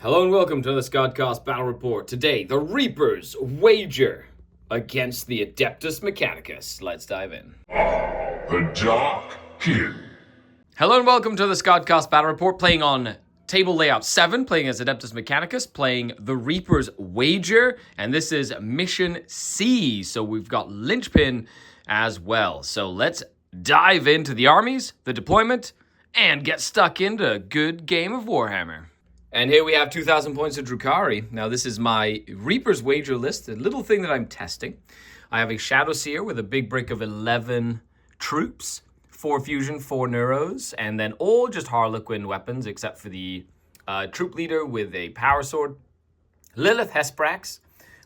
Hello and welcome to the Skaredcast Battle Report. Today, the Reapers wager against the Adeptus Mechanicus. Let's dive in. The Dark King. Hello and welcome to the Skaredcast Battle Report, playing on table layout 7, playing as Adeptus Mechanicus, playing the Reapers wager, and this is Mission C, so we've got Linchpin as well. So let's dive into the armies, the deployment, and get stuck into a good game of Warhammer. And here we have 2,000 points of Drukhari. Now this is my Reaper's wager list, a little thing that I'm testing. I have a Shadow Seer with a big brick of 11 troops, 4 fusion, 4 neuros, and then all just Harlequin weapons except for the troop leader with a power sword. Lilith Hesprax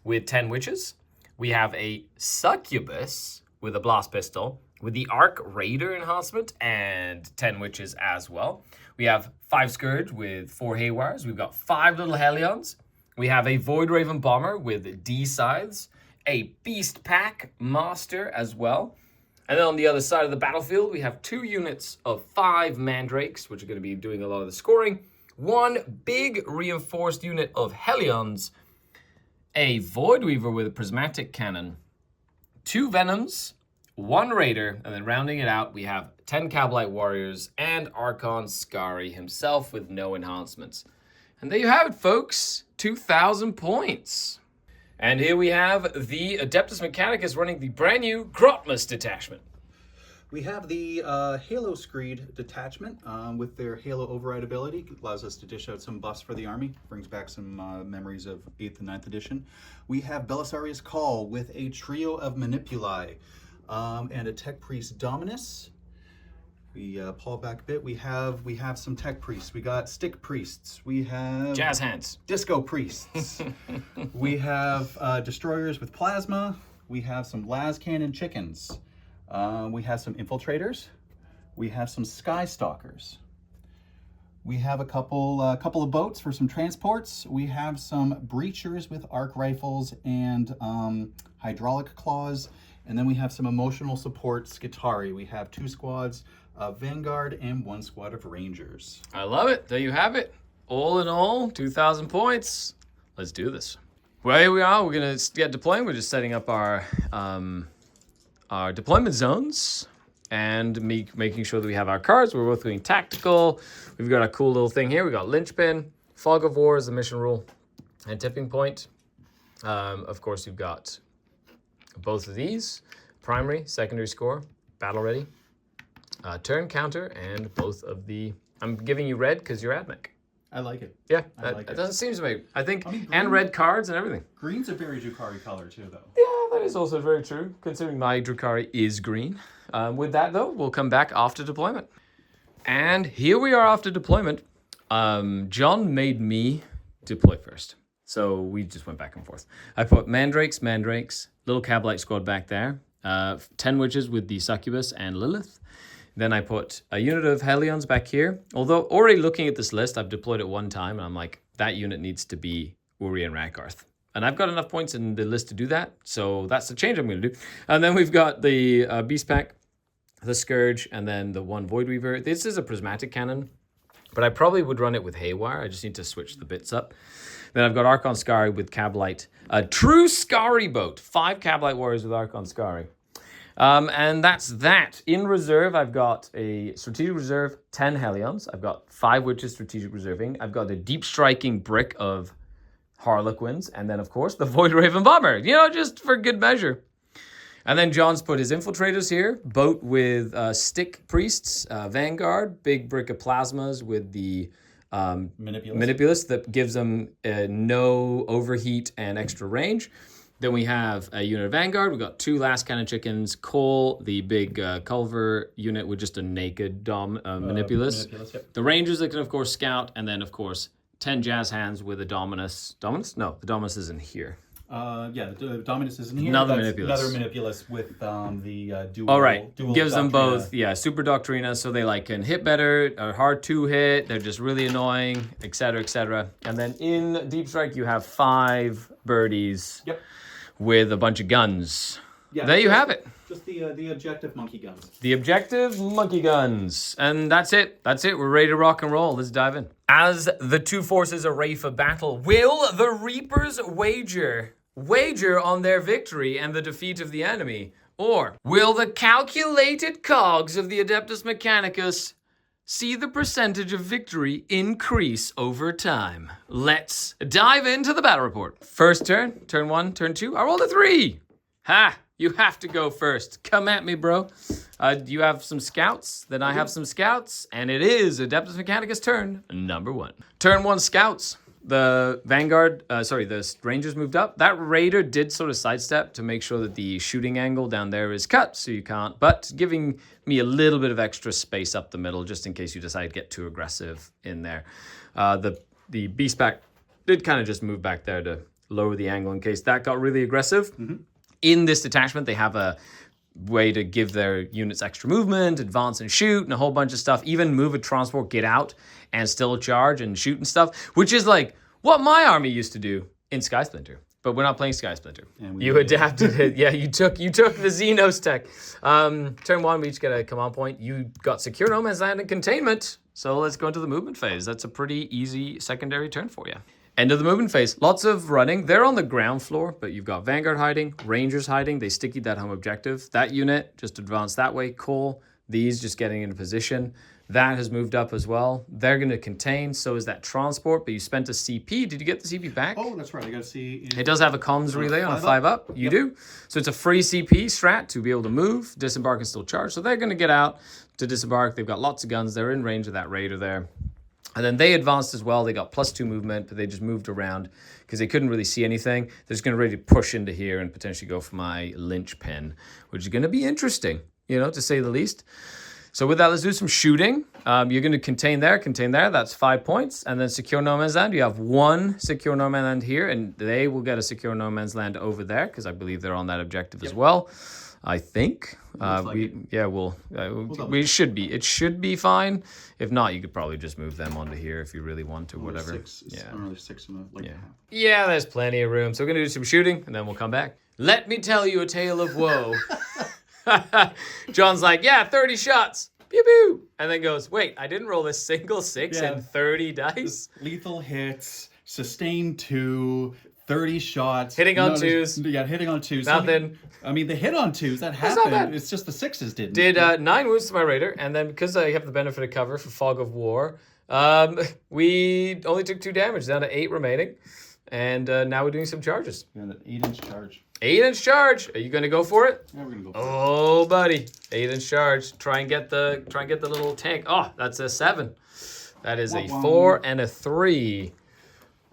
with 10 witches. We have a Succubus with a blast pistol with the Arc Raider enhancement and 10 witches as well. We have 5 Scourge with 4 Haywires. We've got 5 little Hellions. We have a Void Raven Bomber with D scythes, a Beast Pack Master as well. And then on the other side of the battlefield, we have 2 units of 5 Mandrakes, which are going to be doing a lot of the scoring. 1 big reinforced unit of Hellions, a Void Weaver with a Prismatic Cannon, 2 Venoms, 1 Raider, and then rounding it out, we have 10 Cabalite Warriors and Archon Skari himself with no enhancements. And there you have it, folks. 2,000 points. And here we have the Adeptus Mechanicus running the brand new Grotmus detachment. We have the Halo Screed detachment with their Halo Override ability. It allows us to dish out some buffs for the army. Brings back some memories of 8th and 9th edition. We have Belisarius Call with a trio of Manipuli and a Tech Priest Dominus. We pull back a bit. We have some Tech Priests. We got Stick Priests. We have Jazz Hands. Disco Priests. We have Destroyers with Plasma. We have some Las Cannon Chickens. We have some Infiltrators. We have some Sky Stalkers. We have a couple of boats for some transports. We have some Breachers with arc rifles and hydraulic claws. And then we have some emotional support Skitari. We have 2 squads of Vanguard and 1 squad of Rangers. I love it. There you have it. All in all, 2,000 points. Let's do this. Well, here we are. We're going to get deploying. We're just setting up our deployment zones and making sure that we have our cards. We're both doing tactical. We've got a cool little thing here. We got Linchpin, Fog of War is the mission rule, and Tipping Point. Of course, you've got both of these, primary, secondary score, battle ready, turn counter, and both of the, I'm giving you red because you're Admech. I like it. Yeah, I like it it. doesn't seem to me. I think, green, and red cards and everything. Green's a very Drukhari color too, though. Yeah, that is also very true, considering my Drukhari is green. With that, though, we'll come back after deployment. And here we are after deployment. John made me deploy first. So we just went back and forth. I put Mandrakes, little Cabalite squad back there, 10 witches with the Succubus and Lilith. Then I put a unit of Hellions back here. Although already looking at this list, I've deployed it 1 time, and I'm like, that unit needs to be Uri and Rakarth. And I've got enough points in the list to do that, so that's the change I'm going to do. And then we've got the Beast Pack, the Scourge, and then the 1 Void Weaver. This is a Prismatic Cannon, but I probably would run it with Haywire. I just need to switch the bits up. Then I've got Archon Skari with Cabalite. A true Skari boat. 5 Cabalite Warriors with Archon Skari. And that's that. In reserve, I've got a Strategic Reserve, 10 Hellions. I've got 5 Witches Strategic Reserving. I've got a Deep Striking brick of Harlequins. And then, of course, the Void Raven Bomber. You know, just for good measure. And then John's put his Infiltrators here. Boat with Stick Priests, Vanguard, big brick of Plasmas with the Manipulus that gives them no overheat and extra range. Then we have a unit of Vanguard. We've got 2 Last Cannon Chickens, Cole, the big Culver unit with just a naked Manipulus. Yep. The Rangers that can, of course, scout. And then, of course, 10 Jazz Hands with a Dominus. Dominus? No, the Dominus is in here. Yeah, the Dominus is in here. Another Manipulus with the dual. All right, dual gives them Doctrina. both, yeah, Super Doctrina, so they like can hit better, are hard to hit, they're just really annoying, etc., etc. And then in Deep Strike, you have 5 birdies Yep. with a bunch of guns. Yeah, there you have it. Just the objective monkey guns. The objective monkey guns. And that's it. That's it. We're ready to rock and roll. Let's dive in. As the two forces array for battle, will the Reapers wager on their victory and the defeat of the enemy? Or will the calculated cogs of the Adeptus Mechanicus see the percentage of victory increase over time? Let's dive into the battle report. First turn 1, turn 2. I rolled a 3. Ha! You have to go first. Come at me, bro. You have some scouts, then I have some scouts, and it is Adeptus Mechanicus turn number 1. Turn 1 scouts. The the Rangers moved up. That Raider did sort of sidestep to make sure that the shooting angle down there is cut, so you can't, but giving me a little bit of extra space up the middle, just in case you decide to get too aggressive in there. The Beastpack did kind of just move back there to lower the angle in case that got really aggressive. Mm-hmm. In this detachment, they have a way to give their units extra movement, advance and shoot, and a whole bunch of stuff. Even move a transport, get out, and still charge and shoot and stuff, which is like what my army used to do in Sky Splinter. But we're not playing Sky Splinter. You adapted it. Yeah, you took the Xenos tech. Turn 1, we each get a command point. You got Secure No Man's Land and Containment. So let's go into the movement phase. That's a pretty easy secondary turn for you. End of the movement phase. Lots of running. They're on the ground floor, but you've got Vanguard hiding, Rangers hiding. They stickied that home objective. That unit just advanced that way. Cool. These just getting into position. That has moved up as well. They're going to contain. So is that transport, but you spent a CP. Did you get the CP back? Oh, that's right. I got to see. It does have a comms relay on a 5-up. You do. So it's a free CP strat to be able to move, disembark, and still charge. So they're going to get out to disembark. They've got lots of guns. They're in range of that Raider there. And then they advanced as well. They got +2 movement, but they just moved around because they couldn't really see anything. They're just going to really push into here and potentially go for my linchpin, which is going to be interesting, to say the least. So with that, let's do some shooting. You're going to contain there. That's 5 points. And then Secure No Man's Land. You have 1 Secure No Man's Land here, and they will get a Secure No Man's Land over there because I believe they're on that objective as well. I think we should be. It should be fine. If not, you could probably just move them onto here if you really want to, whatever. There's 6 in the Yeah, there's plenty of room. So we're gonna do some shooting and then we'll come back. Let me tell you a tale of woe. John's like, 30 shots. Pew pew. And then goes, wait, I didn't roll a single 6 and 30 dice. Lethal hits, sustained 2. 30 shots. Hitting on 2s. Yeah, hitting on 2s. Nothing. The hit on 2s, that That's not bad. happened. It's just the 6s didn't. Did 9 wounds to my Raider, and then because I have the benefit of cover for Fog of War, we only took 2 damage, down to 8 remaining. And now we're doing some charges. Yeah, an 8-inch charge. 8-inch charge. Are you going to go for it? Yeah, we're going to go for it. Oh, buddy. 8-inch charge. Try and get the little tank. Oh, that's a 7. That is a 4 and a 3.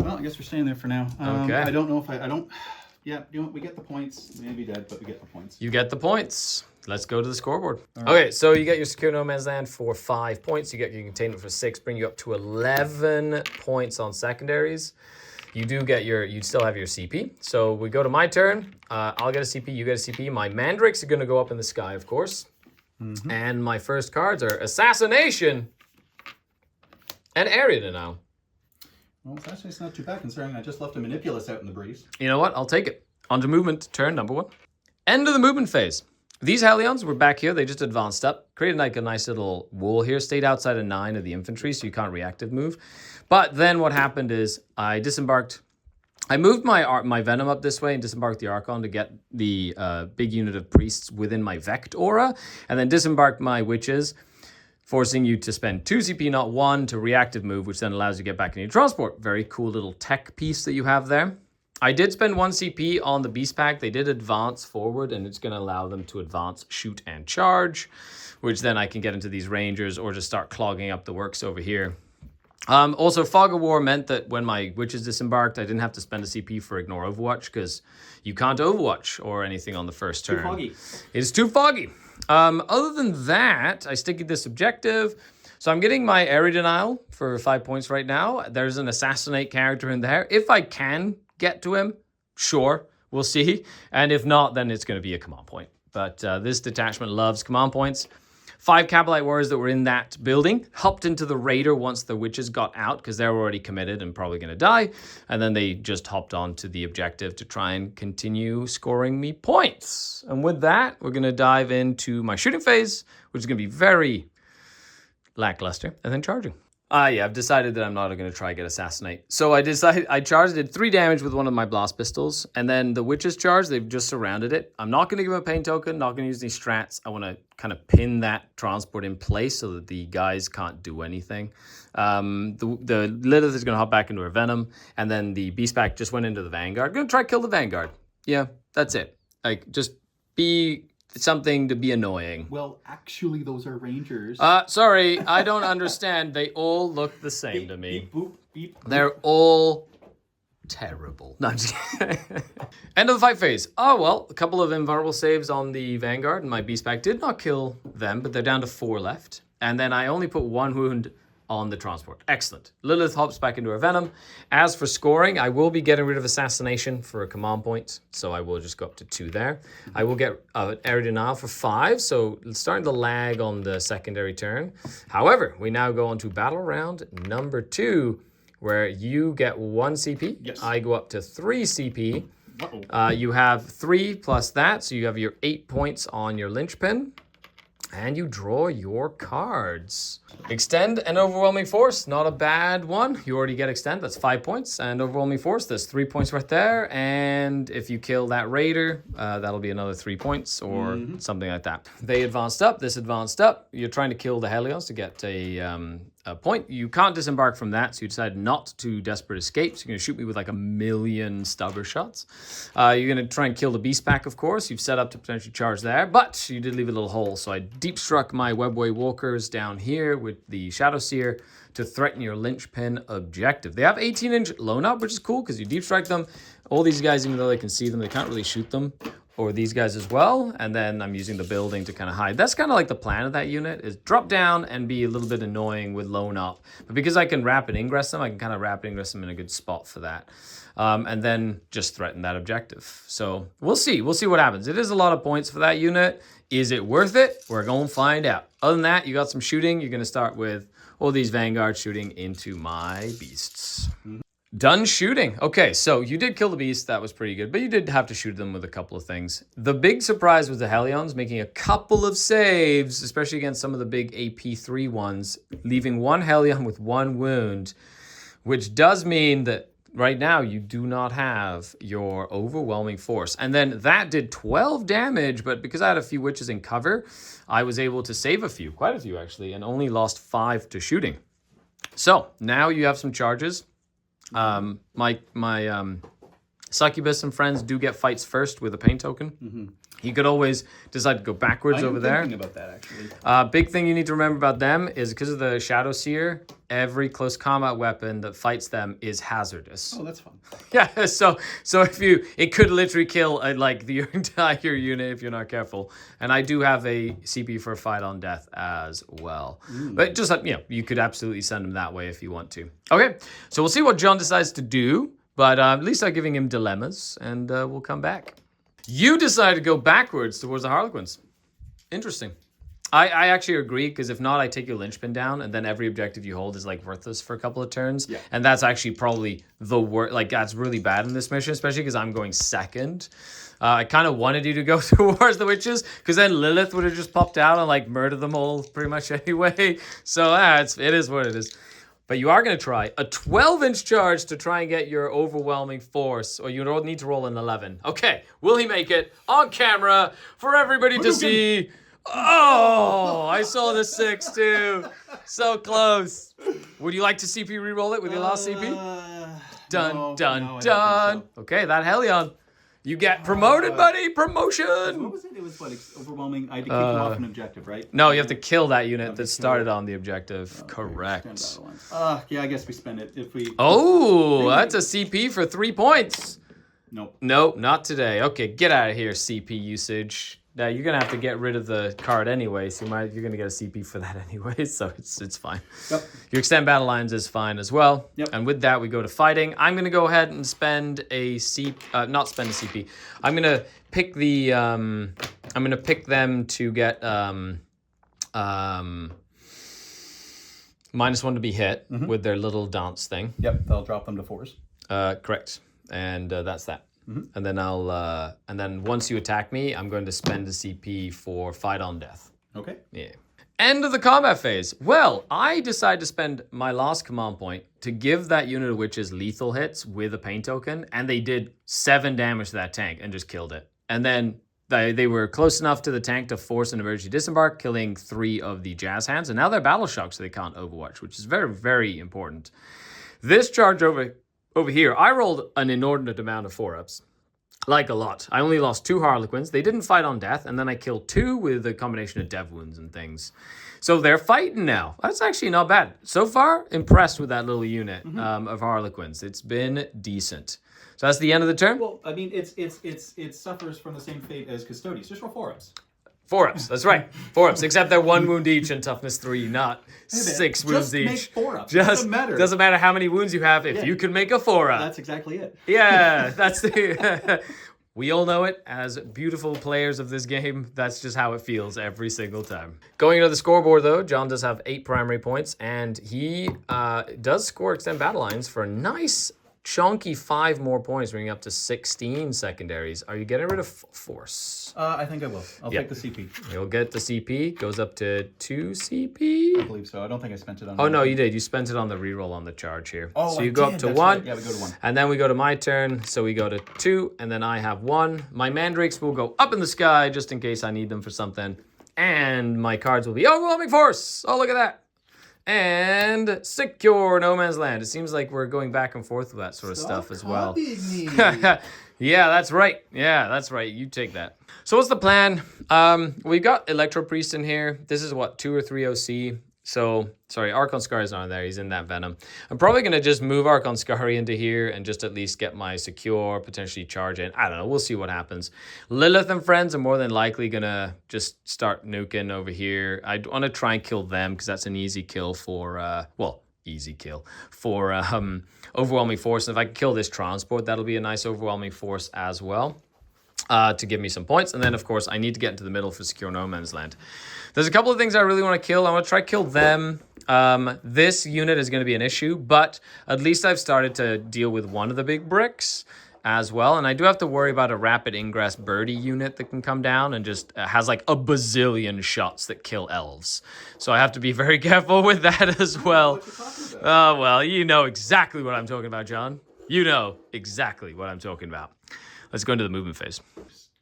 Well, I guess we're staying there for now. Okay. I don't know if I don't. Yeah, we get the points. Maybe dead, but we get the points. You get the points. Let's go to the scoreboard. Right. Okay, so you get your Secure No Man's Land for 5 points. You get your Containment for 6, bring you up to 11 points on secondaries. You still have your CP. So we go to my turn. I'll get a CP, you get a CP. My Mandrakes are going to go up in the sky, of course. Mm-hmm. And my first cards are Assassination and Area Denial. Well, it's not too bad considering I just left a Manipulus out in the breeze. You know what? I'll take it. On to movement, turn number 1. End of the movement phase. These Hellions were back here. They just advanced up. Created like a nice little wall here. Stayed outside of 9 of the infantry, so you can't reactive move. But then what happened is I disembarked. I moved my Venom up this way and disembarked the Archon to get the big unit of priests within my Vect aura. And then disembarked my Witches, forcing you to spend 2 CP, not 1, to reactive move, which then allows you to get back in your transport. Very cool little tech piece that you have there. I did spend 1 CP on the Beast Pack. They did advance forward, and it's going to allow them to advance, shoot, and charge, which then I can get into these Rangers or just start clogging up the works over here. Also, Fog of War meant that when my Witches disembarked, I didn't have to spend a CP for Ignore Overwatch, because you can't Overwatch or anything on the first turn. Too foggy. It's too foggy. Other than that, I stick at this objective. So I'm getting my Area Denial for 5 points right now. There's an Assassinate character in there. If I can get to him, sure, we'll see. And if not, then it's going to be a command point. But this detachment loves command points. 5 Kabalite warriors that were in that building hopped into the raider once the witches got out because they were already committed and probably going to die. And then they just hopped on to the objective to try and continue scoring me points. And with that, we're going to dive into my shooting phase, which is going to be very lackluster, and then charging. Yeah, I've decided that I'm not going to try get assassinate. So I did 3 damage with one of my blast pistols, and then the witches charge, they've just surrounded it. I'm not going to give them a pain token, not going to use any strats. I want to kind of pin that transport in place so that the guys can't do anything. The Lilith is going to hop back into her venom, and then the beast pack just went into the vanguard. I'm going to try kill the vanguard. Yeah, that's it. Like, just be something to be annoying. Well, actually, those are rangers. Sorry, I don't understand. They all look the same to me. Beep, boop, beep, boop. They're all terrible. No, I'm just kidding. End of the fight phase. Oh, well, a couple of invulnerable saves on the Vanguard, and my Beast Pack did not kill them, but they're down to 4 left. And then I only put 1 wound on the transport. Excellent. Lilith hops back into her venom. As for scoring, I will be getting rid of assassination for a command point, so I will just go up to 2 there. I will get air denial for 5, so it's starting to lag on the secondary turn. However, we now go on to battle round number 2, where you get 1 CP. Yes. I go up to 3 CP. You have 3 plus that, so you have your 8 points on your linchpin. And you draw your cards. Extend and Overwhelming Force, not a bad one. You already get Extend, that's 5 points. And Overwhelming Force, that's 3 points right there. And if you kill that Raider, that'll be another 3 points or something like that. They advanced up, this advanced up. You're trying to kill the Helions to get a point. You can't disembark from that, so you decide not to Desperate Escape. So you're going to shoot me with like 1,000,000 stubber shots. You're going to try and kill the Beast Pack, of course. You've set up to potentially charge there, but you did leave a little hole. So I deep struck my Webway Walkers down here with the Shadow Seer to threaten your linchpin objective. They have 18-inch loan up, which is cool because you deep strike them. All these guys, even though they can see them, they can't really shoot them. Or these guys as well, and then I'm using the building to kind of hide. That's kind of like the plan of that unit, is drop down and be a little bit annoying with loan up. But because I can rapid ingress them, I can kind of rapid ingress them in a good spot for that. And then just threaten that objective. So we'll see what happens. It is a lot of points for that unit. Is it worth it? We're going to find out. Other than that, you got some shooting. You're going to start with all these Vanguard shooting into my beasts. Done shooting. Okay, so you did kill the beast. That was pretty good, but you did have to shoot them with a couple of things. The big surprise was the Helions making a couple of saves, especially against some of the big AP3 ones, leaving 1 Helion with 1 wound, which does mean that right now you do not have your Overwhelming Force. And then that did 12 damage, but because I had a few witches in cover, I was able to save quite a few actually, and only lost 5 to shooting. So now you have some charges. My Succubus and friends do get fights first with a pain token. You could always decide to go backwards over there. I'm thinking about that, actually. Big thing you need to remember about them is because of the Shadow Seer, every close combat weapon that fights them is hazardous. Oh, that's fun. Yeah, so it could literally kill your entire unit if you're not careful. And I do have a CP for a fight on death as well. But just you could absolutely send him that way if you want to. Okay, so we'll see what John decides to do. But at least I'm giving him dilemmas, and we'll come back. You decided to go backwards towards the Harlequins. Interesting. I actually agree, because if not, I take your linchpin down, and then every objective you hold is worthless for a couple of turns. Yeah. And that's actually probably the worst. That's really bad in this mission, especially because I'm going second. I kind of wanted you to go towards the witches, because then Lilith would have just popped out and murdered them all pretty much anyway. So it is what it is. But you are going to try a 12-inch charge to try and get your Overwhelming Force, or you need to roll an 11. Okay, will he make it on camera for everybody to see? Oh, I saw the 6 too. So close. Would you like to CP reroll it with your last CP? Dun. Okay, that Helion. You get promoted, buddy. Promotion. What was it? It was overwhelming. I had to kick him off an objective, right? No, you have to kill that unit that started on the objective. Okay, correct. Yeah, I guess we spend it if we. Oh, that's a CP for 3 points. Nope. Nope, not today. Okay, get out of here, CP usage. Now you're gonna have to get rid of the card anyway, so you're gonna get a CP for that anyway, so it's fine. Yep. Your extend battle lines is fine as well. Yep. And with that, we go to fighting. I'm gonna go ahead and not spend a CP. I'm gonna pick the I'm gonna pick them to get -1 to be hit with their little dance thing. Yep, they'll drop them to 4s. Correct. And that's that. And then and then once you attack me, I'm going to spend a CP for fight on death. Okay. Yeah. End of the combat phase. Well, I decided to spend my last command point to give that unit of witches lethal hits with a pain token, and they did 7 damage to that tank and just killed it. And then they were close enough to the tank to force an emergency disembark, killing 3 of the jazz hands, and now they're battle shocked, so they can't overwatch, which is very, very important. This charge over here, I rolled an inordinate amount of 4-ups. Like a lot. I only lost 2 Harlequins. They didn't fight on death, and then I killed 2 with a combination of dev wounds and things. So they're fighting now. That's actually not bad. So far, impressed with that little unit of Harlequins. It's been decent. So that's the end of the turn? Well, I mean, it suffers from the same fate as Custodies. Just roll 4-ups. 4-ups, that's right. 4-ups, except they're 1 wound each and toughness 3, not 6 wounds each. Just make 4-ups. Doesn't matter. Doesn't matter how many wounds you have if you can make a 4-up. That's exactly it. Yeah, that's the... We all know it as beautiful players of this game. That's just how it feels every single time. Going to the scoreboard, though, John does have 8 primary points, and he does score extend battle lines for a nice chunky 5 more points, bringing up to 16 secondaries. Are you getting rid of force? I think I will. I'll take the CP. You'll get the CP. Goes up to 2 CP. I believe so. I don't think I spent it on. Oh, no, you did. You spent it on the reroll on the charge here. Oh, so you I go did. up to That's 1. right. Yeah, we go to 1. And then we go to my turn. So we go to 2, and then I have 1. My mandrakes will go up in the sky just in case I need them for something. And my cards will be overwhelming force. Oh, look at that. And secure no man's land. It seems like we're going back and forth with that sort of stuff as well. Yeah, that's right. Yeah, that's right. You take that. So what's the plan? We've got Electro Priest in here. This is what, 2 or 3 OC. So, sorry, Archon Skari is not there. He's in that Venom. I'm probably going to just move Archon Skari into here and just at least get my secure, potentially charge in. I don't know. We'll see what happens. Lilith and friends are more than likely going to just start nuking over here. I want to try and kill them because that's an easy kill for, easy kill for overwhelming force. And if I can kill this transport, that'll be a nice overwhelming force as well. To give me some points. And then, of course, I need to get into the middle for secure no man's land. There's a couple of things I really want to kill. I want to try kill them. This unit is going to be an issue, but at least I've started to deal with one of the big bricks as well. And I do have to worry about a rapid ingress birdie unit that can come down and just has like a bazillion shots that kill elves. So I have to be very careful with that as well. Oh, well, you know exactly what I'm talking about, John. You know exactly what I'm talking about. Let's go into the movement phase.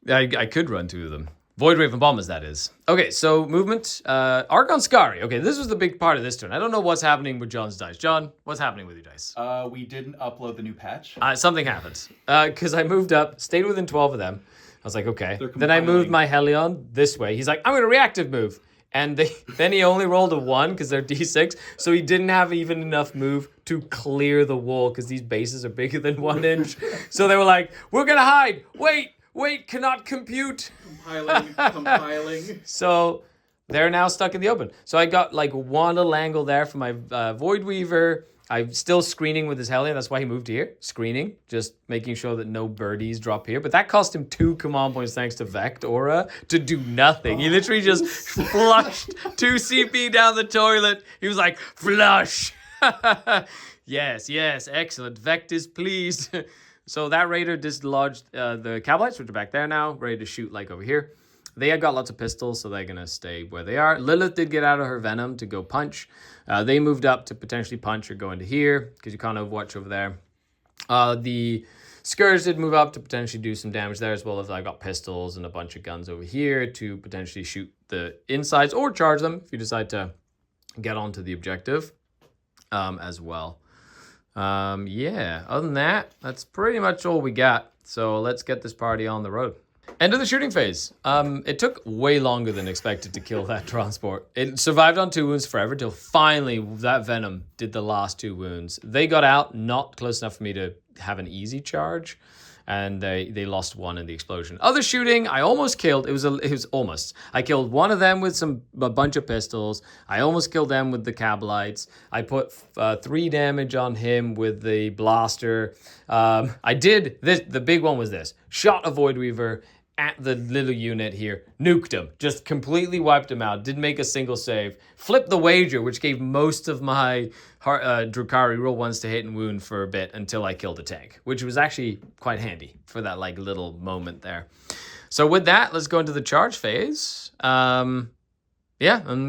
I could run 2 of them. Void Raven Bombers, that is. Okay, so movement. Archon Skari. Okay, this was the big part of this turn. I don't know what's happening with John's dice. John, what's happening with your dice? We didn't upload the new patch. Something happened. Because I moved up, stayed within 12 of them. I was like, okay. Then I moved my Helion this way. He's like, I'm going to reactive move. And then he only rolled a 1 because they're D6. So he didn't have even enough move to clear the wall because these bases are bigger than 1 inch. So they were like, we're going to hide. Wait, cannot compute. Compiling. So they're now stuck in the open. So I got like 1 little angle there for my Void Weaver. I'm still screening with his Hellion. That's why he moved here. Screening. Just making sure that no birdies drop here. But that cost him 2 command points thanks to Vect Aura to do nothing. He literally just flushed 2 CP down the toilet. He was like, flush. Yes, excellent. Vect is pleased. So that Raider dislodged the Cavalites, which are back there now, ready to shoot like over here. They had got lots of pistols, so they're going to stay where they are. Lilith did get out of her Venom to go punch. They moved up to potentially punch or go into here, because you can't overwatch over there. The Scourge did move up to potentially do some damage there, as well as I got pistols and a bunch of guns over here to potentially shoot the insides or charge them if you decide to get onto the objective as well. Other than that, that's pretty much all we got. So let's get this party on the road. End of the shooting phase. It took way longer than expected to kill that transport. It survived on 2 wounds forever till finally that Venom did the last 2 wounds. They got out, not close enough for me to have an easy charge. And they lost 1 in the explosion. Other shooting, I almost killed. It was almost. I killed 1 of them with a bunch of pistols. I almost killed them with the Cabalites. I put 3 damage on him with the blaster. I did this. The big one was this: shot a Void Weaver at the little unit here, nuked him, just completely wiped him out, didn't make a single save, flipped the wager, which gave most of my Drukhari roll ones to hit and wound for a bit until I killed a tank, which was actually quite handy for that like little moment there. So with that, let's go into the charge phase. And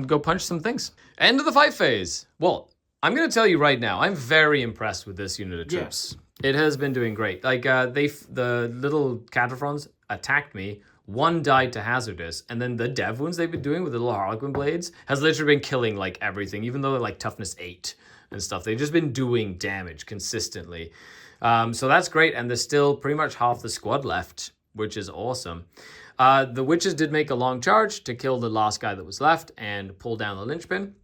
go punch some things. End of the fight phase. Well, I'm going to tell you right now, I'm very impressed with this unit of troops. It has been doing great. Like, the little Cataphrons attacked me. One died to hazardous, and then the dev wounds they've been doing with the little Harlequin blades has literally been killing, like, everything, even though they're, like, toughness 8 and stuff. They've just been doing damage consistently. So that's great, and there's still pretty much half the squad left, which is awesome. The witches did make a long charge to kill the last guy that was left and pull down the linchpin.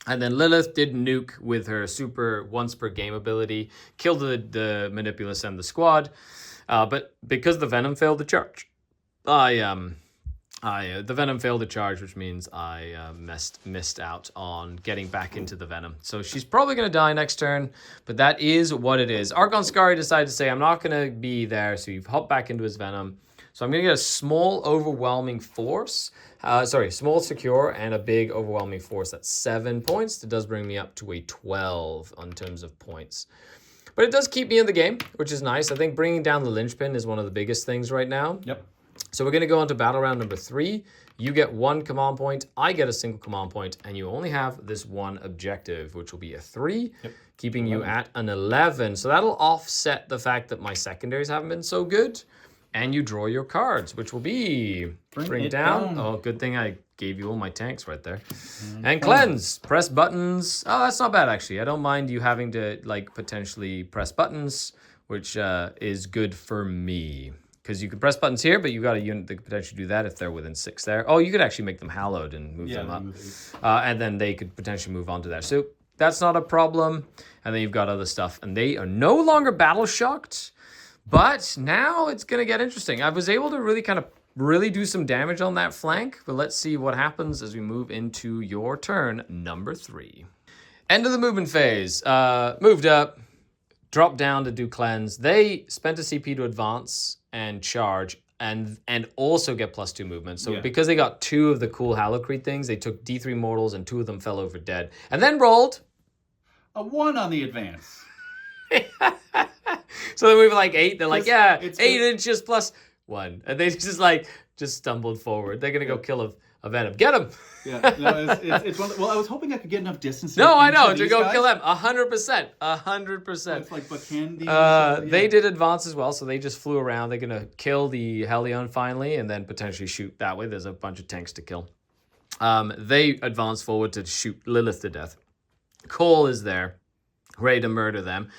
And then Lilith did nuke with her super once per game ability, killed the Manipulus and the squad. But because the Venom failed to charge, the Venom failed to charge, which means I missed out on getting back into the Venom. So she's probably going to die next turn, but that is what it is. Archon Skari decided to say, I'm not going to be there, so you've hopped back into his Venom. So I'm going to get a small overwhelming force. Small secure and a big overwhelming force. That's 7 points. That does bring me up to a 12 in terms of points. But it does keep me in the game, which is nice. I think bringing down the linchpin is one of the biggest things right now. Yep. So we're going to go on to battle round number 3. You get 1 command point. I get a single command point. And you only have this one objective, which will be a 3, keeping 11. You at an 11. So that'll offset the fact that my secondaries haven't been so good. And you draw your cards, which will be bring down. Oh, good thing I gave you all my tanks right there. And cleanse. Press buttons. Oh, that's not bad, actually. I don't mind you having to, like, potentially press buttons, which is good for me. Because you can press buttons here, but you got a unit that could potentially do that if they're within 6 there. Oh, you could actually make them hallowed and move them up. And then they could potentially move on to there. So that's not a problem. And then you've got other stuff. And they are no longer battle shocked. But now it's going to get interesting. I was able to really do some damage on that flank. But let's see what happens as we move into your turn, number 3. End of the movement phase. Moved up, dropped down to do cleanse. They spent a CP to advance and charge and also get +2 movement. So because they got 2 of the cool Harlequin things, they took D3 mortals and 2 of them fell over dead. And then rolled a 1 on the advance. So then we were like 8. They're like, it's 8 inches +1. And they just stumbled forward. They're going to go kill a Venom. Get him! It's one of the, well, I was hoping I could get enough distance. No, I know, to go kill them. 100%. 100%. It's like, but can these... They did advance as well, so they just flew around. They're going to kill the Hellion finally and then potentially shoot that way. There's a bunch of tanks to kill. They advance forward to shoot Lilith to death. Cole is there, ready to murder them.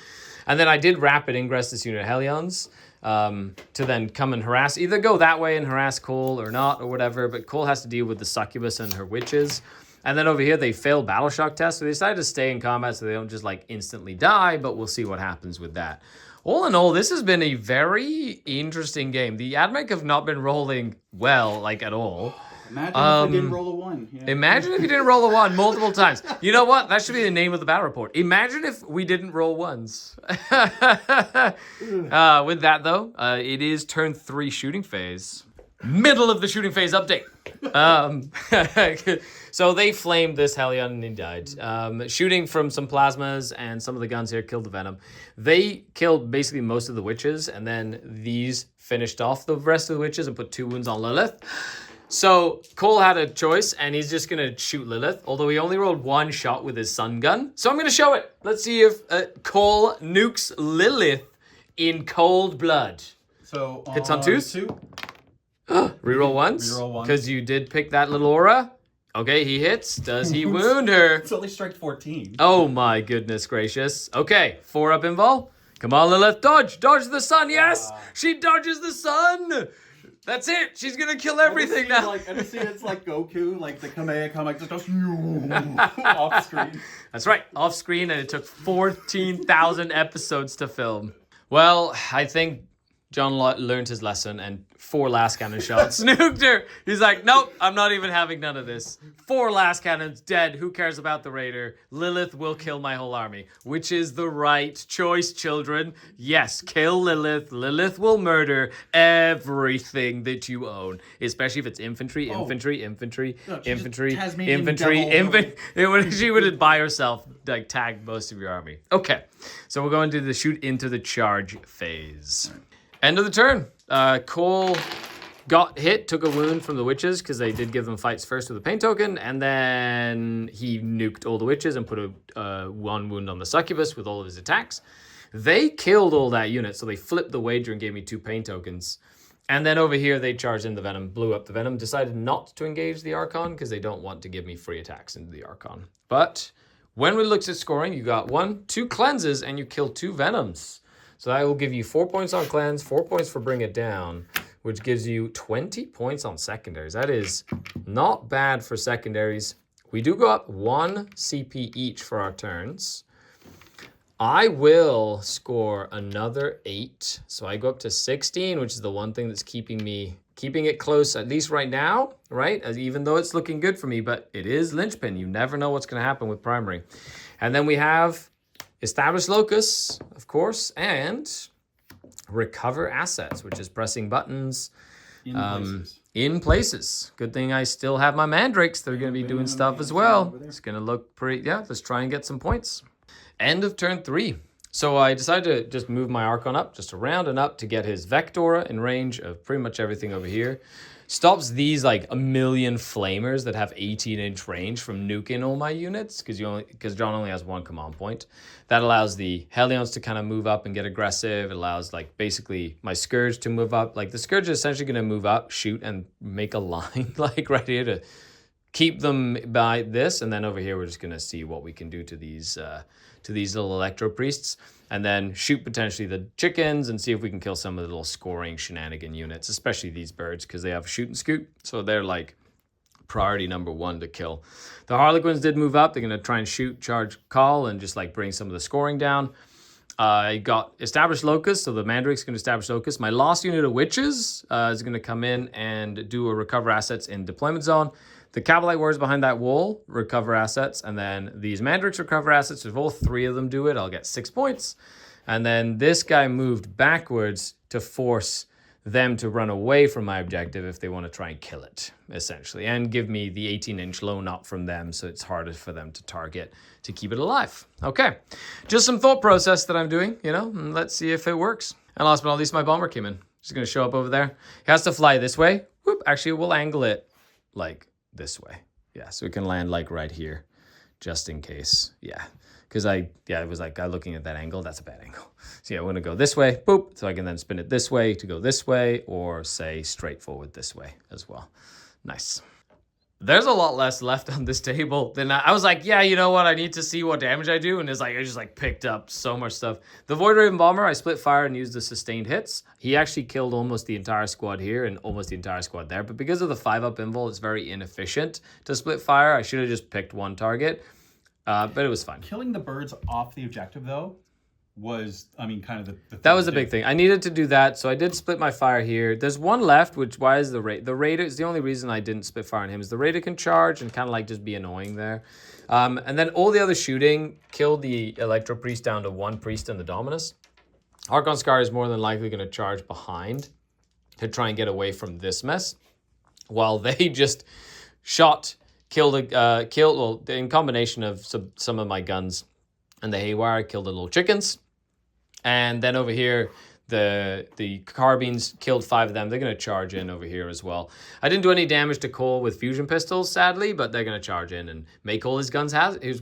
And then I did rapid ingress this unit of Hellions to then come and harass. Either go that way and harass Cole or not or whatever, but Cole has to deal with the succubus and her witches. And then over here, they failed battle shock test, so they decided to stay in combat so they don't just like instantly die, but we'll see what happens with that. All in all, this has been a very interesting game. The Admech have not been rolling well, like at all. Imagine if we didn't roll a 1. Yeah. Imagine if you didn't roll a 1 multiple times. You know what? That should be the name of the battle report. Imagine if we didn't roll 1s. With that, though, it is turn 3 shooting phase. Middle of the shooting phase update. So they flamed this Hellion and he died. Shooting from some plasmas and some of the guns here killed the Venom. They killed basically most of the witches, and then these finished off the rest of the witches and put 2 wounds on Lilith. So Cole had a choice, and he's just going to shoot Lilith, although he only rolled 1 shot with his sun gun. So I'm going to show it. Let's see if Cole nukes Lilith in cold blood. So hits on 2s. Reroll 1s. Reroll 1. Because you did pick that little aura. Okay, he hits. Does he wound her? It's only strike 14. Oh my goodness gracious. Okay, 4 up invul. Come on, Lilith, dodge. Dodge the sun. Yes, she dodges the sun. That's it. She's gonna kill everything now. I just see it's like Goku, like the Kamehame just goes off screen. That's right, off screen, and it took 14,000 episodes to film. Well, I think John learned his lesson and 4 last cannon shots nuked her. He's like, nope, I'm not even having none of this. 4 last cannons, dead. Who cares about the raider? Lilith will kill my whole army, which is the right choice, children. Yes, kill Lilith. Lilith will murder everything that you own, especially if it's infantry. No, She would by herself like tag most of your army. Okay, so we're going to the shoot into the charge phase. End of the turn. Cole got hit, took a wound from the witches because they did give them fights first with a pain token, and then he nuked all the witches and put a 1 wound on the succubus with all of his attacks. They killed all that unit, so they flipped the wager and gave me 2 pain tokens. And then over here, they charged in the venom, blew up the venom, decided not to engage the Archon because they don't want to give me free attacks into the Archon. But when we looked at scoring, you got 1, 2 cleanses, and you killed 2 venoms. So that will give you 4 points on cleanse, 4 points for bring it down, which gives you 20 points on secondaries. That is not bad for secondaries. We do go up 1 CP each for our turns. I will score another 8. So I go up to 16, which is the one thing that's keeping it close, at least right now, right? Even though it's looking good for me, but it is linchpin. You never know what's going to happen with primary. And then we have Establish Locus, of course, and Recover Assets, which is pressing buttons in places. Good thing I still have my mandrakes. They're going to be doing stuff as well. It's going to look pretty, yeah, let's try and get some points. End of turn 3. So I decided to just move my Archon up, just around and up to get his Vectora in range of pretty much everything over here. Stops these like a million flamers that have 18-inch range from nuking all my units because John only has 1 command point. That allows the Hellions to kind of move up and get aggressive. It allows like basically my Scourge to move up. Like the Scourge is essentially going to move up, shoot, and make a line like right here to keep them by this. And then over here we're just going to see what we can do to these little Electro Priests. And then shoot potentially the chickens and see if we can kill some of the little scoring shenanigan units, especially these birds, because they have shoot and scoot. So they're like priority number 1 to kill. The Harlequins did move up. They're going to try and shoot, charge, call, and just like bring some of the scoring down. I got Established Locus, so the Mandrake's going to establish Locus. My last unit of Witches is going to come in and do a Recover Assets in Deployment Zone. The Cabalite Warriors behind that wall recover assets, and then these Mandrakes recover assets. If all 3 of them do it, I'll get 6 points. And then this guy moved backwards to force them to run away from my objective if they want to try and kill it, essentially, and give me the 18-inch loan up from them so it's harder for them to target to keep it alive. Okay, just some thought process that I'm doing, and let's see if it works. And last but not least, my bomber came in. Just going to show up over there. He has to fly this way. Whoop, actually, we'll angle it like this way. Yeah, so we can land like right here, just in case. Yeah, because it was like looking at that angle, that's a bad angle. So yeah, we're gonna go this way, boop, so I can then spin it this way to go this way, or say straight forward this way as well. Nice. There's a lot less left on this table than I was like, yeah, you know what? I need to see what damage I do. And it's like, I just like picked up so much stuff. The Void Raven Bomber, I split fire and used the sustained hits. He actually killed almost the entire squad here and almost the entire squad there. But because of the 5-up invul, it's very inefficient to split fire. I should have just picked 1 target, but it was fine. Killing the birds off the objective, though, was, kind of the thing that was a big thing. I needed to do that, so I did split my fire here. There's 1 left, which, why is the Raider is the only reason I didn't split fire on him, is the Raider can charge and kind of like just be annoying there. And then all the other shooting killed the Electro Priest down to 1 Priest and the Dominus. Archon Skari is more than likely going to charge behind to try and get away from this mess, while they just killed in combination of some of my guns and the Haywire, killed the little chickens. And then over here, the carbines killed 5 of them. They're going to charge in over here as well. I didn't do any damage to Cole with fusion pistols, sadly, but they're going to charge in and make all his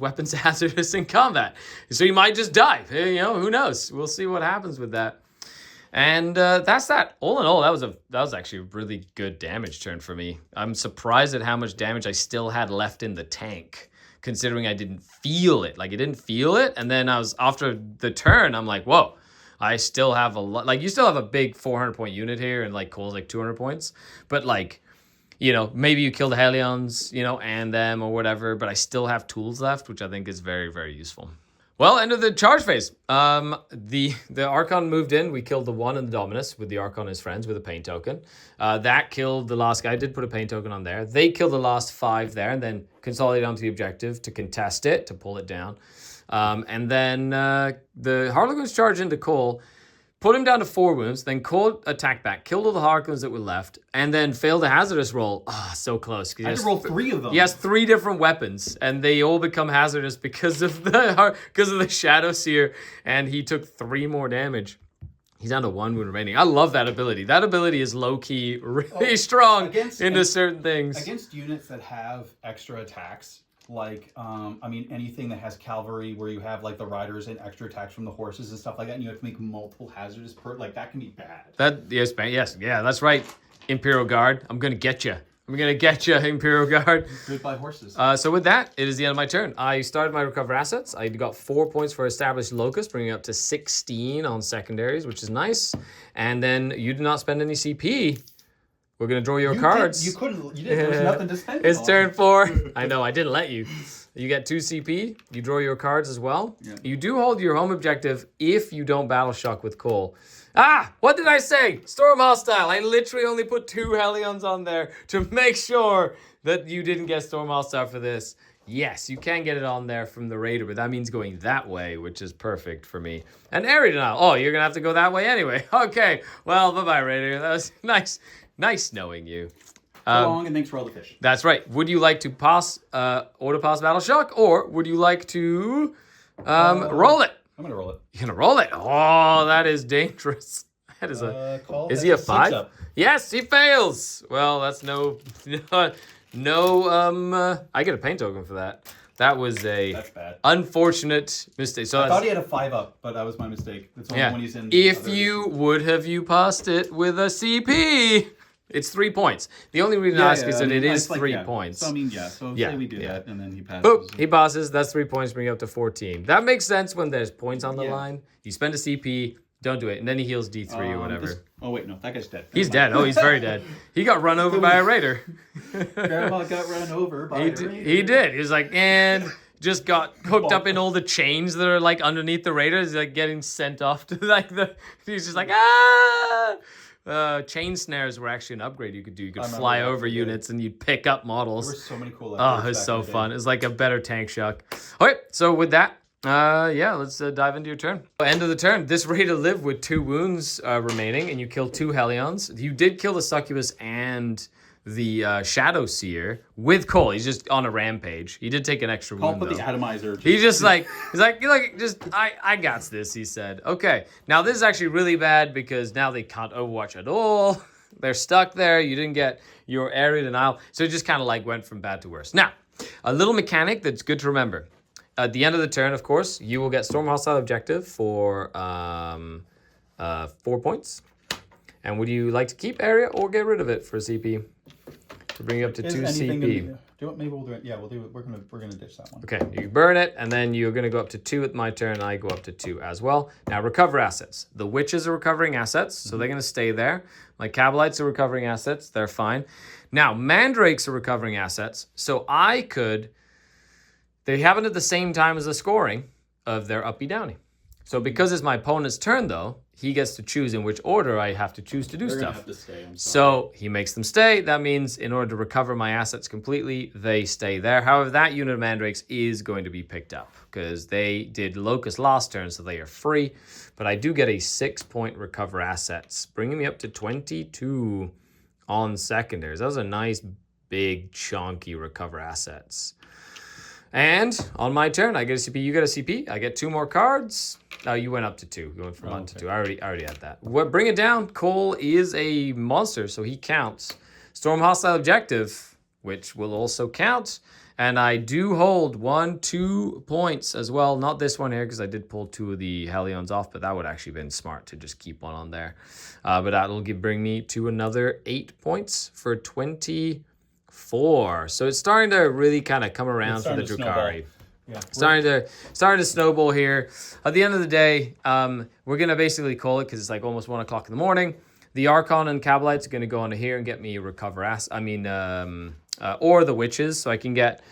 weapons hazardous in combat. So he might just die. Who knows? We'll see what happens with that. And that's that. All in all, that was actually a really good damage turn for me. I'm surprised at how much damage I still had left in the tank, considering I didn't feel it. Like, I didn't feel it. And then after the turn, I'm like, whoa, I still have a lot. Like, you still have a big 400-point unit here, and, like, Cole's, like, 200 points. But, like, maybe you kill the Hellions, and them or whatever, but I still have tools left, which I think is very, very useful. Well, end of the charge phase. The Archon moved in. We killed the 1 and the Dominus with the Archon and his friends with a pain token. That killed the last guy. I did put a pain token on there. They killed the last 5 there and then consolidated onto the objective to contest it, to pull it down. And then the Harlequins charged into Cole, put him down to 4 wounds, then Cole attacked back, killed all the Harlequins that were left, and then failed a hazardous roll. Ah, so close. I had to roll 3 of them. He has 3 different weapons, and they all become hazardous because of the Shadow Seer, and he took 3 more damage. He's down to 1 wound remaining. I love that ability. That ability is low-key really strong into certain things. Against units that have extra attacks, like, anything that has cavalry where you have, like, the riders and extra attacks from the horses and stuff like that, and you have to make multiple hazardous that can be bad. Yes, that's right. Imperial Guard, I'm going to get you. I'm going to get you, Imperial Guard. Goodbye, horses. So with that, it is the end of my turn. I started my recover assets. I got 4 points for established locus, bringing it up to 16 on secondaries, which is nice. And then you did not spend any CP. We're going to draw your cards. You didn't. There was nothing to spend. It's turn 4. I know, I didn't let you. You get 2 CP. You draw your cards as well. Yeah. You do hold your home objective if you don't battle shock with Cole. Ah, what did I say? Storm Hostile. I literally only put 2 Hellions on there to make sure that you didn't get Storm Hostile for this. Yes, you can get it on there from the Raider, but that means going that way, which is perfect for me. And Area Denial. Oh, you're going to have to go that way anyway. Okay, well, bye-bye, Raider. That was nice knowing you. So long, and thanks for all the fish. That's right. Would you like to pass, auto pass Battle Shock, or would you like to roll it? I'm gonna roll it. You're gonna roll it? Oh, that is dangerous. That is is he a 5? Yes, he fails. Well, that's no. I get a pain token for that. That was That's bad. Unfortunate mistake. So I thought he had a 5-up, but that was my mistake. That's only when he's in. If you would have passed it with a CP, it's 3 points. The only reason I ask is that it is 3 points. So say we do that, and then he passes. Boop, he passes. That's 3 points, bring you up to 14. That makes sense when there's points on the line. You spend a CP, don't do it, and then he heals D3 or whatever. Oh wait, no, that guy's dead. He's dead. Oh, he's very dead. He got run over by a raider. Grandma got run over by a raider. He did. He was like, and just got hooked up in all the chains that are like underneath the raiders. He's like getting sent off to like he's just like, ah! Chain snares were actually an upgrade you could do. You could fly over units and you'd pick up models. There were so many cool Oh, it was so fun. It was like a better tank shock. Okay, so with that, let's dive into your turn. End of the turn. This raider lived with 2 wounds remaining, and you killed 2 Hellions. You did kill the Succubus and the Shadow Seer with Cole. He's just on a rampage. He did take an extra wound, Cole put the atomizer. He's like, I got this, he said. Okay, now this is actually really bad because now they can't Overwatch at all. They're stuck there. You didn't get your area denial. So it just kind of like went from bad to worse. Now, a little mechanic that's good to remember. At the end of the turn, of course, you will get Storm Hostile Objective for 4 points. And would you like to keep area or get rid of it for CP? To bring you up to 2 CP. Maybe we'll do it. Yeah, we'll do it. We're gonna ditch that one. Okay, you burn it, and then you're gonna go up to 2 at my turn. I go up to 2 as well. Now, recover assets. The witches are recovering assets, so they're gonna stay there. My Cabalites are recovering assets. They're fine. Now, Mandrakes are recovering assets, so I could. They happen at the same time as the scoring of their uppy downy. So because it's my opponent's turn, though, he gets to choose in which order I have to choose to do They're stuff. Have to stay, so he makes them stay. That means in order to recover my assets completely, they stay there. However, that unit of Mandrakes is going to be picked up because they did Locust last turn, so they are free. But I do get a 6-point recover assets, bringing me up to 22 on secondaries. That was a nice, big, chunky recover assets. And on my turn, I get a CP. You get a CP. I get 2 more cards. Oh, you went up to 2. You went from 1 to 2. I already had that. Bring it down. Cole is a monster, so he counts. Storm Hostile Objective, which will also count. And I do hold 2 points as well. Not this one here, because I did pull 2 of the Hellions off, but that would actually been smart to just keep 1 on there. But that'll bring me to another 8 points for 24. So it's starting to really kind of come around for the Drukhari. Yeah. Starting to snowball here. At the end of the day, we're gonna basically call it because it's like almost 1 o'clock in the morning. The Archon and Cabalites are gonna go onto here and get me recover or the witches, so I can get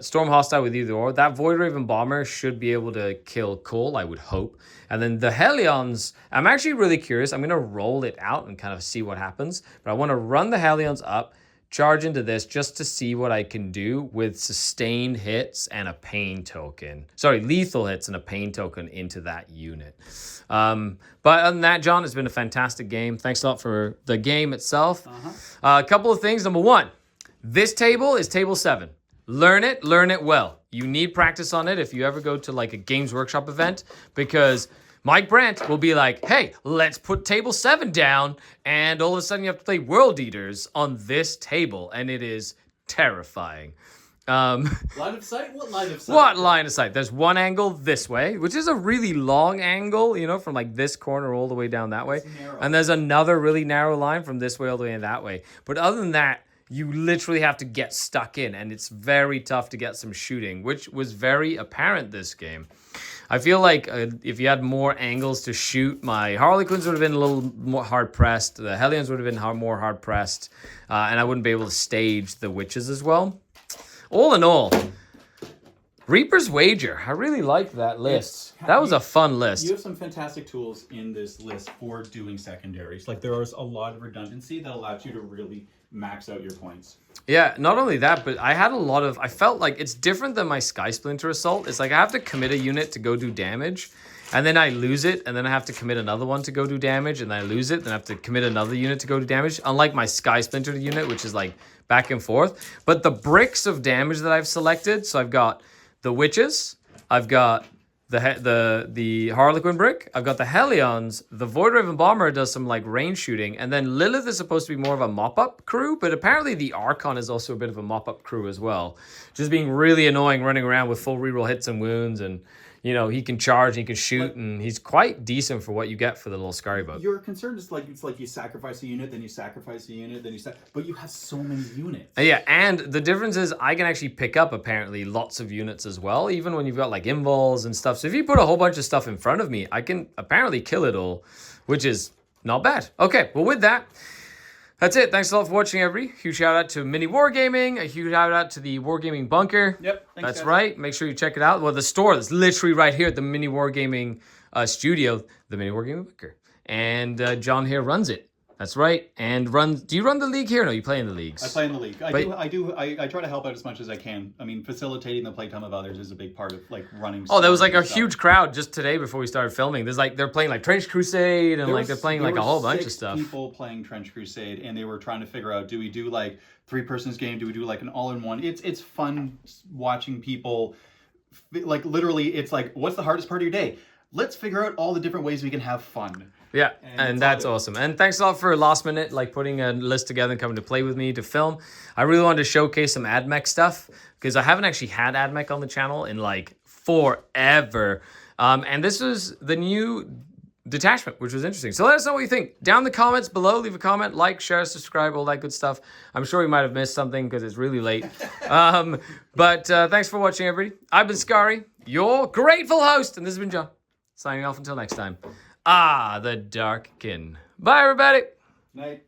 Storm hostile with either or. That Void Raven Bomber should be able to kill Cole, I would hope. And then the Hellions, I'm actually really curious. I'm going to roll it out and kind of see what happens. But I want to run the Hellions up, charge into this just to see what I can do with sustained hits and a pain token. Sorry, lethal hits and a pain token into that unit. But other than that, John, it's been a fantastic game. Thanks a lot for the game itself. A couple of things. Number one, this table is table 7. Learn it well. You need practice on it if you ever go to like a Games Workshop event, because Mike Brandt will be like, hey, let's put table 7 down, and all of a sudden you have to play World Eaters on this table, and it is terrifying. Line of sight? What line of sight? What line of sight? There's one angle this way, which is a really long angle, you know, from like this corner all the way down that way. And there's another really narrow line from this way all the way that way. But other than that, you literally have to get stuck in, and it's very tough to get some shooting, which was very apparent this game. I feel like if you had more angles to shoot, my Harlequins would have been a little more hard-pressed, the Hellions would have been more hard-pressed, and I wouldn't be able to stage the Witches as well. All in all, Reaper's Wager. I really liked that list. That was a fun list. You have some fantastic tools in this list for doing secondaries. Like, there is a lot of redundancy that allows you to really max out your points. Yeah, not only that, but I felt like it's different than my Sky Splinter Assault. It's like I have to commit a unit to go do damage, and then I lose it, and then I have to commit another one to go do damage, and then I lose it, then I have to commit another unit to go do damage. Unlike my Sky Splinter unit, which is like back and forth. But the bricks of damage that I've selected, so I've got the Witches, I've got the Harlequin brick, I've got the Hellions, the Void Raven Bomber does some like range shooting, and then Lilith is supposed to be more of a mop-up crew, but apparently the Archon is also a bit of a mop-up crew as well. Just being really annoying, running around with full reroll hits and wounds, and you know, he can charge, he can shoot, and he's quite decent for what you get for the little Skari bug. Your concern is like, it's like you sacrifice a unit, then you sacrifice a unit, then but you have so many units. Yeah, and the difference is I can actually pick up apparently lots of units as well, even when you've got like invols and stuff. So if you put a whole bunch of stuff in front of me, I can apparently kill it all, which is not bad. Okay, well with that, that's it. Thanks a lot for watching, everybody. Huge shout out to Mini Wargaming. A huge shout out to the Wargaming Bunker. Yep. Thanks, that's guys. Right. Make sure you check it out. Well, the store is literally right here at the Mini Wargaming studio, the Mini Wargaming Bunker. And John here runs it. That's right. And do you run the league here? No, you play in the leagues. I play in the league. I try to help out as much as I can. I mean, facilitating the playtime of others is a big part of like running. Oh, there was like a huge crowd just today before we started filming. They're playing like Trench Crusade, and they're playing like a whole bunch of stuff. People playing Trench Crusade, and they were trying to figure out, do we do like 3-person's game? Do we do like an all-in-one? It's fun watching people. Like literally, it's like, what's the hardest part of your day? Let's figure out all the different ways we can have fun. Yeah, and that's awesome. And thanks a lot for last minute, like putting a list together and coming to play with me to film. I really wanted to showcase some Admech stuff because I haven't actually had Admech on the channel in like forever. And this was the new detachment, which was interesting. So let us know what you think. Down in the comments below, leave a comment, like, share, subscribe, all that good stuff. I'm sure we might have missed something because it's really late. But thanks for watching, everybody. I've been Skari, your grateful host, and this has been John. Signing off until next time. The Dark Kin. Bye, everybody. Night.